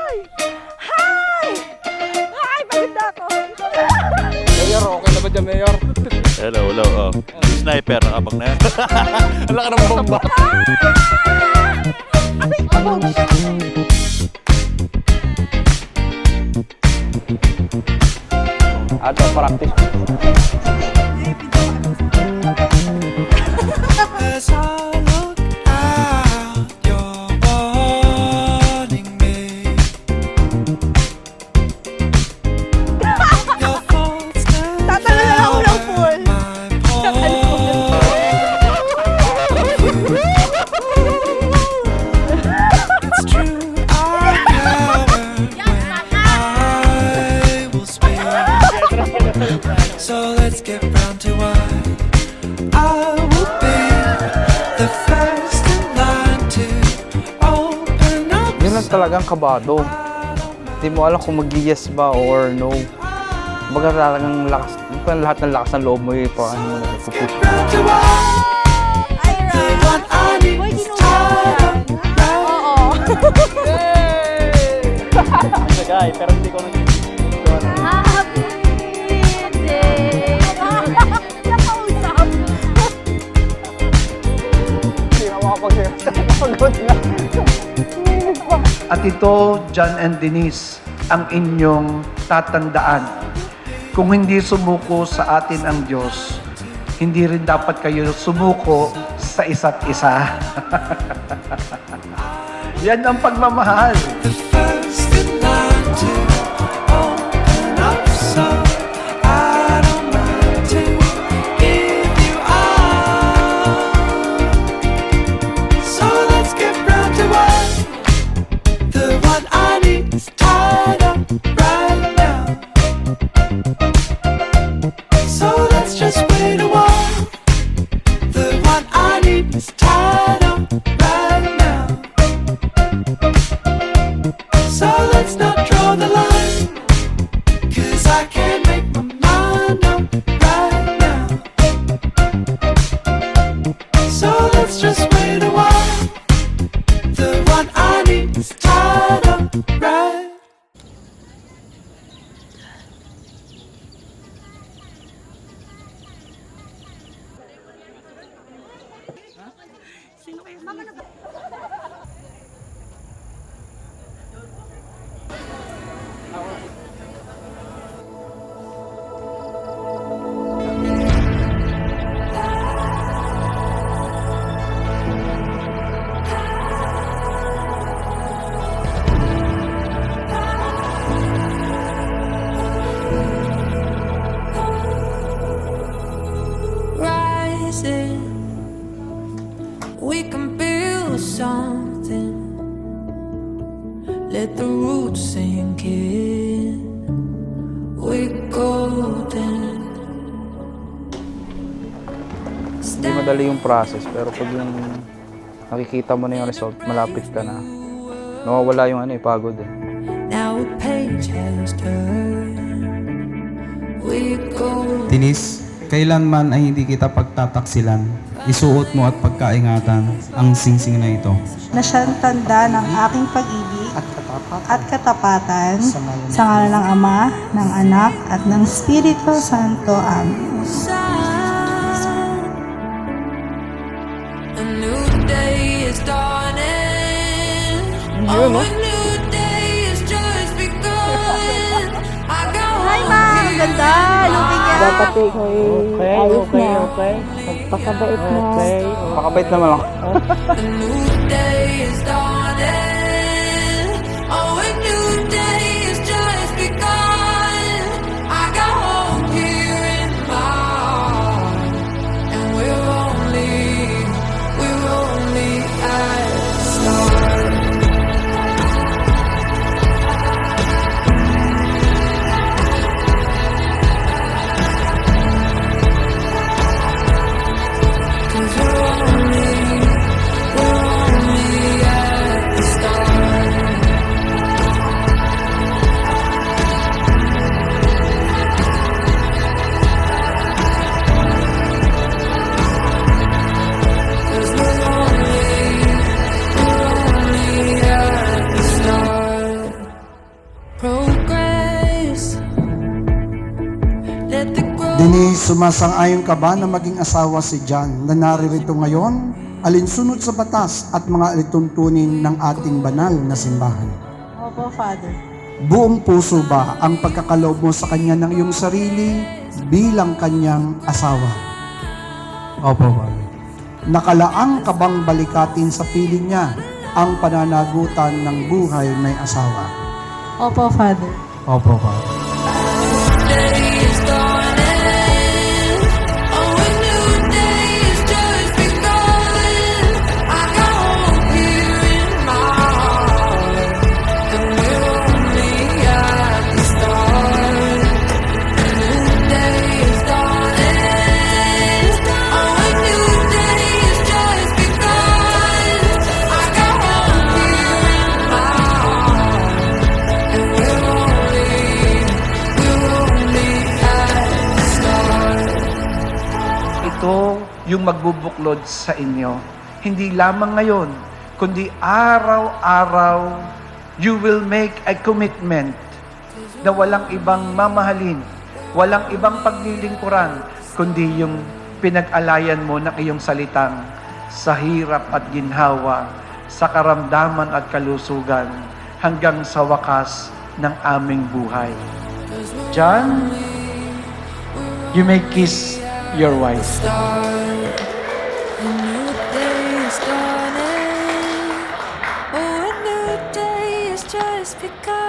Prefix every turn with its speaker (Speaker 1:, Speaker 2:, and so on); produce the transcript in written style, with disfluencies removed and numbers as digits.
Speaker 1: Hi! Hi! Hi! Maganda ako!
Speaker 2: Mayor, okay na ba dyan, Mayor?
Speaker 3: Hello, hello. Oh. Sniper, nakabag na yan.
Speaker 2: Ang laki ng bomba.
Speaker 1: Abay, abog!
Speaker 2: Ato, practice.
Speaker 4: As I look out, you're warning me. Your thoughts
Speaker 1: Tatalo na ako ng pool.
Speaker 4: It's true, I covered when I will speak. So let's get round to why I will be the first in line to open up.
Speaker 2: Yun lang talagang kabado. Hindi mo alam kung mag-yes ba or no. Baga talagang lakas, lahat ng lakas ng loob mo yung parang ano, pupush.
Speaker 4: Round to why the one I need is tied up right.
Speaker 1: Oo.
Speaker 2: Sagay, pero hindi ko
Speaker 1: Happy birthday! Nakausap.
Speaker 2: Hindi na makapag-pagod na.
Speaker 5: At ito, John and Denise, ang inyong tatandaan. Kung hindi sumuko sa atin ang Diyos, hindi rin dapat kayo sumuko sa isa't isa. Yan ang pagmamahal.
Speaker 4: The first in line to open up, so I don't mind to give you all. So let's get round to what the one I need is tied up right now. So let's just wait a while. The one I need is tied up right now. So let's not draw the line, 'cause I can't make my mind up right now. So let's just wait a while. The one I need is tied up right.
Speaker 6: Rising, we can build something. Let the roots sink in. We're golden.
Speaker 2: Hindi madali yung process, pero pag yung nakikita mo na yung result, malapit ka na. Nawawala yung pagod eh.
Speaker 6: Now a page has turned. We're golden.
Speaker 7: Denise, kailanman ay hindi kita pagtataksilan. Isuot mo at pagkaingatan ang singsing na ito.
Speaker 8: Na siyang tanda ng aking pag-ibig at katapatan sa ngalan ng Ama, ng Anak, at ng Espiritu Santo. Amen.
Speaker 6: A new day is dawning. Oh, a new day is just begun. I got
Speaker 1: Hi, Ma! Ang ganda! Looking niya.
Speaker 9: Dapat ikaw ayos na. Magpakabait na.
Speaker 2: Makabait naman ako.
Speaker 6: a new day is dawning. Oh, a new day is just begun. I got hope here in my heart, and we're only at the start. Cause we're only at
Speaker 10: Denise, sumasang-ayon ka ba na maging asawa si John na naririto ngayon, alinsunod sa batas at mga alituntunin ng ating banal na simbahan?
Speaker 8: Opo, Father.
Speaker 10: Buong puso ba ang pagkakaloob mo sa kanya ng iyong sarili bilang kanyang asawa?
Speaker 7: Opo, Father.
Speaker 10: Nakalaang ka bang balikatin sa piling niya ang pananagutan ng buhay may asawa?
Speaker 8: Opo, Father.
Speaker 7: Opo, Father.
Speaker 6: Day is dawning. Oh, a new day is just begun. I got hope here in my heart, and we're only at the start. A new day is dawning. Oh, a new day is just begun. I got hope here in my heart, and we're only at the start.
Speaker 5: Ito yung magbubuklod sa inyo. Hindi lamang ngayon, kundi araw-araw, you will make a commitment na walang ibang mamahalin, walang ibang paglilingkuran, kundi yung pinag-alayan mo ng iyong salitang sa hirap at ginhawa, sa karamdaman at kalusugan, hanggang sa wakas ng aming buhay. John, you may kiss your wife.
Speaker 6: Start. A new day is dawning. Oh, a new day is just begun.